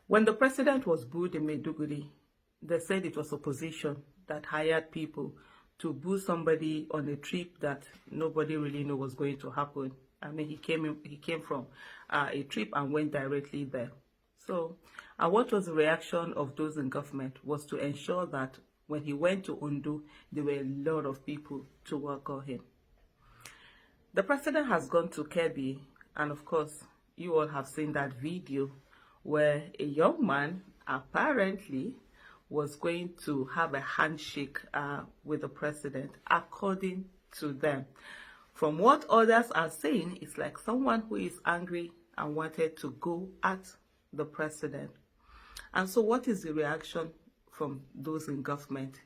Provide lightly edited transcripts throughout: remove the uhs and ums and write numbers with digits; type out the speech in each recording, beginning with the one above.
When the president was booed in Maiduguri, they said it was opposition that hired people to boo somebody on a trip that nobody really knew was going to happen. I mean, he came from a trip and went directly there. So, what was the reaction of those in government was to ensure that when he went to Ondo, there were a lot of people to welcome him. The president has gone to Kebbi, and of course, you all have seen that video where a young man apparently was going to have a handshake with the president, according to them. From what others are saying, it's like someone who is angry and wanted to go at the president. And so what is the reaction from those in government?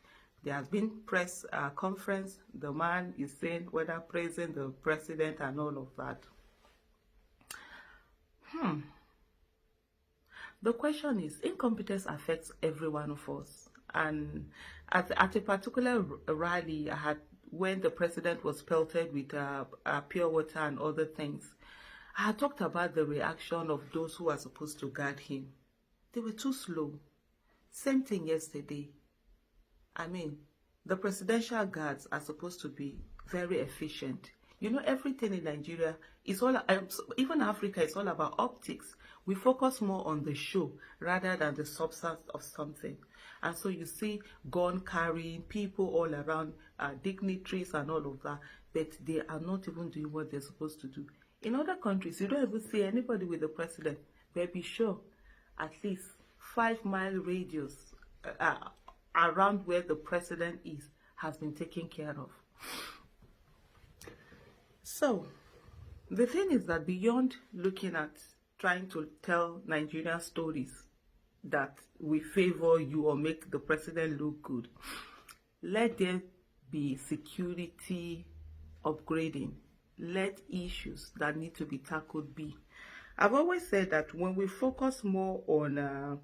There has been press conference. The man is saying whether praising the president and all of that. The question is, incompetence affects every one of us. And at a particular rally I had, when the president was pelted with pure water and other things, I had talked about the reaction of those who are supposed to guard him. They were too slow. Same thing yesterday. I mean, the presidential guards are supposed to be very efficient. You know, everything in Nigeria is all, even Africa, is all about optics. We focus more on the show rather than the substance of something. And so you see gun carrying people all around, dignitaries and all of that, but they are not even doing what they're supposed to do. In other countries, you don't even see anybody with the president, but be sure at least 5-mile radius around where the president is has been taken care of. So, the thing is that beyond looking at trying to tell Nigerian stories that we favor you or make the president look good, let there be security upgrading. Let issues that need to be tackled be. I've always said that when we focus more on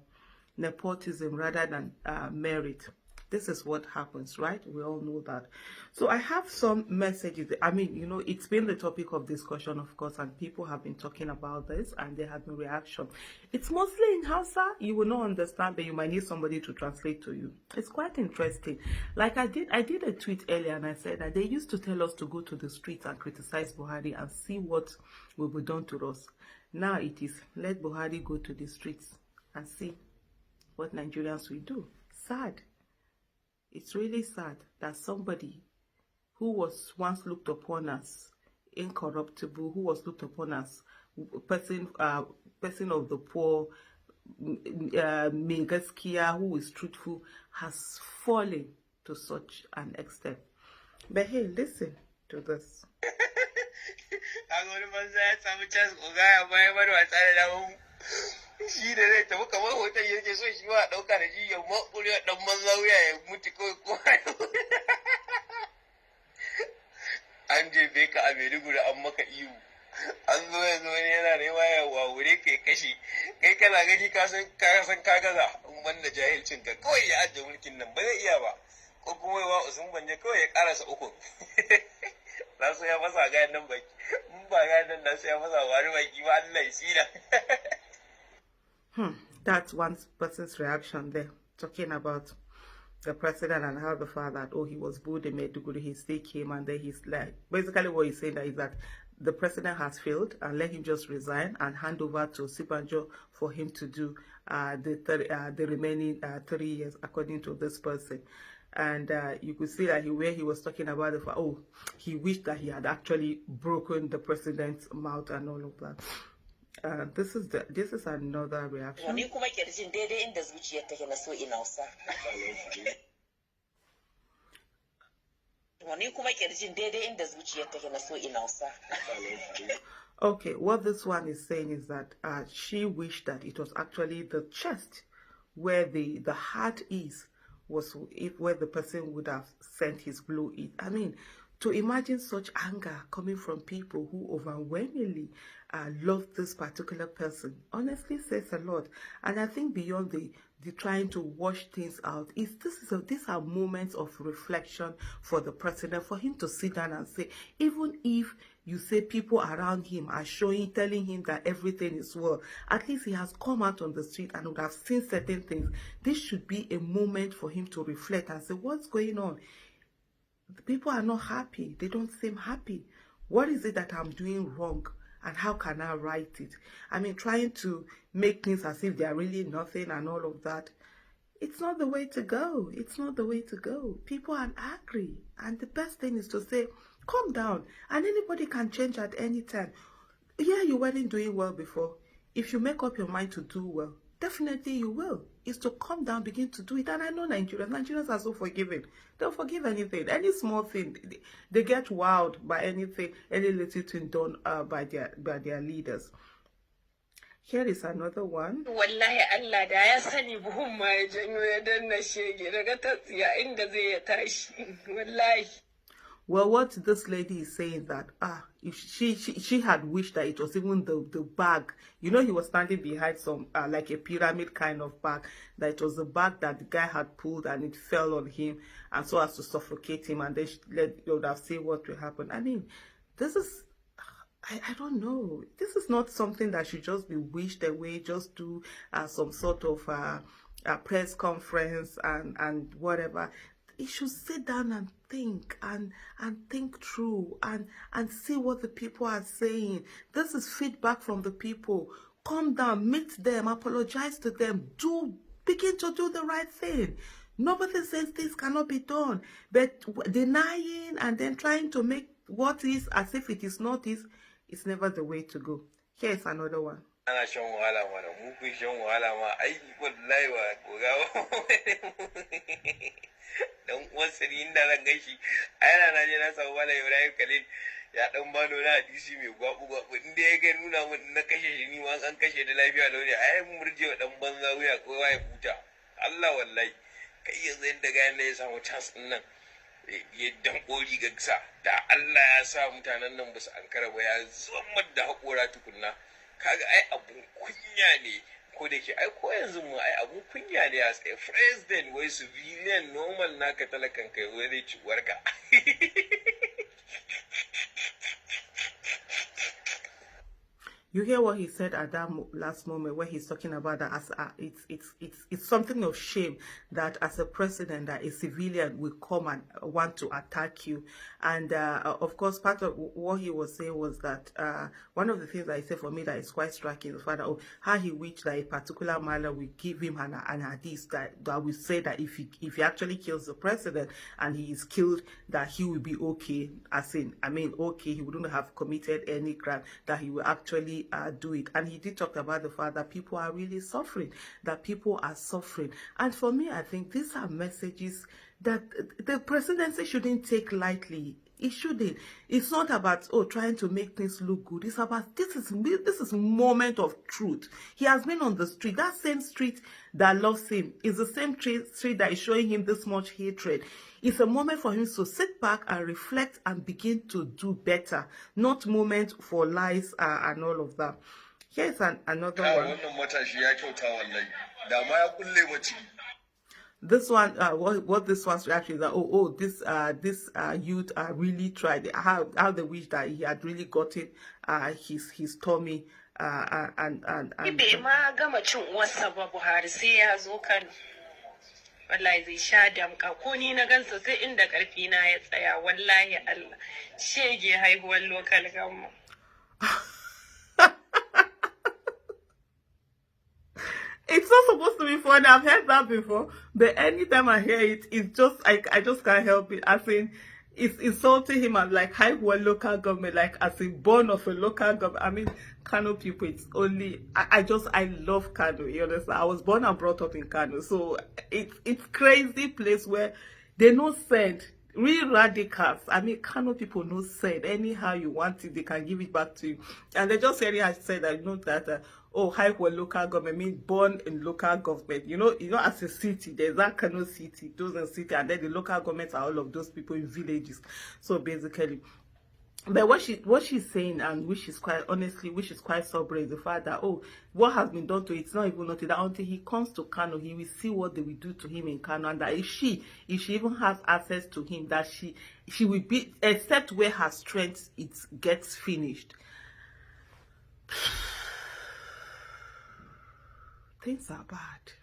nepotism rather than merit, this is what happens, right? We all know that. So I have some messages. I mean, you know, it's been the topic of discussion, of course, and people have been talking about this, and there have been reaction. It's mostly in Hausa. You will not understand, but you might need somebody to translate to you. It's quite interesting. Like I did a tweet earlier, and I said that they used to tell us to go to the streets and criticize Buhari and see what will be done to us. Now it is, let Buhari go to the streets and see what Nigerians will do. Sad. It's really sad that somebody who was once looked upon as incorruptible, who was looked upon as person of the poor, Megaskia, who is truthful, has fallen to such an extent. But hey, listen to this. Shi da zai tafi kamar hoton yake so shi ma ɗauka da shi ya makure ɗan mazauya ya mutu kawai an jefe ka a Maiduguri an maka ihu an zo yanzu wani yana nema ya wawure ka ya kashe kai kana gani ka san ka gaza in banda jahilcin ka kawai ya ajiye mulkin nan ba zai iya ba ko kuma yawa Usman Banje kawai ya karasa uku na so ya masa gayan nan baki in ba gayan nan na so ya masa wani baki ba Allah ya tsira. That's one person's reaction there, talking about the president and how the fact that, oh, he was booed in Maiduguri, he still came, and then he's like, basically what he's saying is that the president has failed and let him just resign and hand over to Sibanjo for him to do the remaining 3 years, according to this person. And you could see that where he was talking about the fact, oh, he wished that he had actually broken the president's mouth and all of that. This is another reaction. Okay, what this one is saying is that she wished that it was actually the chest where the heart is, was where the person would have sent his blow in. I mean, to imagine such anger coming from people who overwhelmingly love this particular person honestly says a lot. And I think beyond the trying to wash things out, these are moments of reflection for the president, for him to sit down and say, even if you say people around him are telling him that everything is well. At least he has come out on the street and would have seen certain things. This should be a moment for him to reflect and say, what's going on? The people are not happy. They don't seem happy. What is it that I'm doing wrong? And how can I right it? I mean, trying to make things as if they are really nothing and all of that. It's not the way to go. It's not the way to go. People are angry. And the best thing is to say, calm down. And anybody can change at any time. Yeah, you weren't doing well before. If you make up your mind to do well, definitely you will. It's to calm down, begin to do it. And I know Nigerians are so forgiving. They'll forgive anything. Any small thing. They get wowed by anything, any little thing done by their leaders. Here is another one. Wallahi Allah da ya sani buhun ma ya janyo ya danna shege daga tatsiya inda zai ya tashi. Wallahi. Well, what this lady is saying that if she had wished that it was even the bag. You know, he was standing behind some like a pyramid kind of bag. That it was the bag that the guy had pulled and it fell on him, and so as to suffocate him, and then they would have seen what will happen. I mean, this is. I don't know. This is not something that should just be wished away. Just do some sort of press conference and whatever. You should sit down and think and think through and see what the people are saying. This is feedback from the people. Calm down, meet them, apologize to them, begin to do the right thing. Nobody says this cannot be done, but denying and then trying to make what is as if it is not is never the way to go. Here's another one. Dan uwansa ni inda zan gaishe ai na je na samu Malam Ibrahim Khalil ya dan bano na hadisi mai gwabu inda ya ga nuna mun na kashe shi ni ma an kashe da lafiya da wani ai mun murje wa dan banza wuya ko ya huta Allah wallahi kai yanzu inda ga yana ya samu chance din nan ya dan kori gagsa da Allah ya sa mutanen nan ba su ankara ba ya zama da hakora tukunna kaga ai abun kunya ne. Ko da ke ai ko yanzu mu ai abun kunya ne as a president wai civilian normal naka talakan kai wai zai ci warka. You hear what he said at that last moment where he's talking about that as it's something of shame that as a president that a civilian will come and want to attack you. And of course, part of what he was saying was that one of the things that he said for me that is quite striking is the fact that how he wished that a particular mother will give him an hadith that will say that if he actually kills the president and he is killed, that he will be okay. As in, I mean, okay, he wouldn't have committed any crime, that he will actually do it. And he did talk about the fact that people are really suffering, that people are suffering. And for me, I think these are messages that the presidency shouldn't take lightly. It shouldn't. It's not about trying to make things look good. It's about this is moment of truth. He has been on the street. That same street that loves him is the same street that is showing him this much hatred. It's a moment for him to sit back and reflect and begin to do better. Not moment for lies and all of that. Here's another one. This one, what this one's reaction is that this youth really tried. How they wish that he had really gotten his tummy and. Wallahi zai sha damka ko ni na gansa sai inda karfi na ya tsaya wallahi Allah shege haihuwar local government. It's not supposed to be funny. I've heard that before, but anytime I hear it, it's just I just can't help it. I think it's insulting him as like high-world local government, like as a born of a local government. I mean, Kano people, it's only I love Kano. You understand? I was born and brought up in Kano, so it's crazy place where they no send. Real radicals. I mean, Kano people no said anyhow you want it, they can give it back to you. And they just really said that that high-world local government means born in local government. You know, as a city, there's that Kano city, those in city, and then the local governments are all of those people in villages. So basically, But what she's saying, and which is quite honestly, which is quite sobering, is the fact that, oh, what has been done to it, it's not even noted that until he comes to Kano, he will see what they will do to him in Kano, and that if she even has access to him, that she will be, except where her strength it gets finished. Things are bad.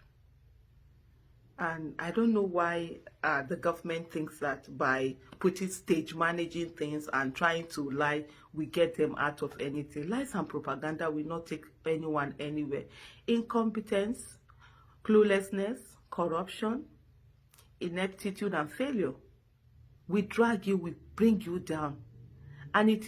And I don't know why the government thinks that by putting stage managing things and trying to lie, we get them out of anything. Lies and propaganda will not take anyone anywhere. Incompetence, cluelessness, corruption, ineptitude, and failure will drag you, will bring you down. And it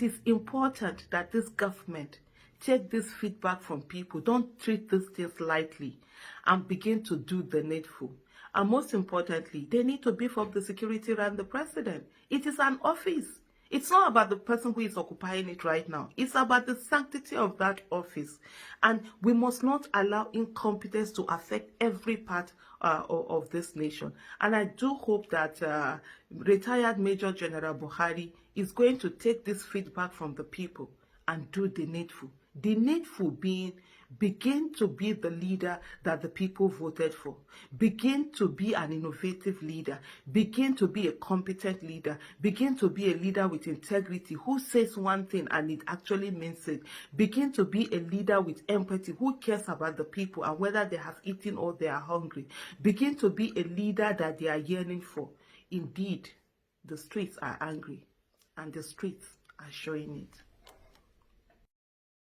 is important that this government take this feedback from people. Don't treat these things lightly and begin to do the needful. And most importantly, they need to beef up the security around the president. It is an office. It's not about the person who is occupying it right now. It's about the sanctity of that office. And we must not allow incompetence to affect every part of this nation. And I do hope that retired Major General Buhari is going to take this feedback from the people and do the needful. The needful being, begin to be the leader that the people voted for. Begin to be an innovative leader. Begin to be a competent leader. Begin to be a leader with integrity who says one thing and it actually means it. Begin to be a leader with empathy who cares about the people and whether they have eaten or they are hungry. Begin to be a leader that they are yearning for. Indeed, the streets are angry and the streets are showing it.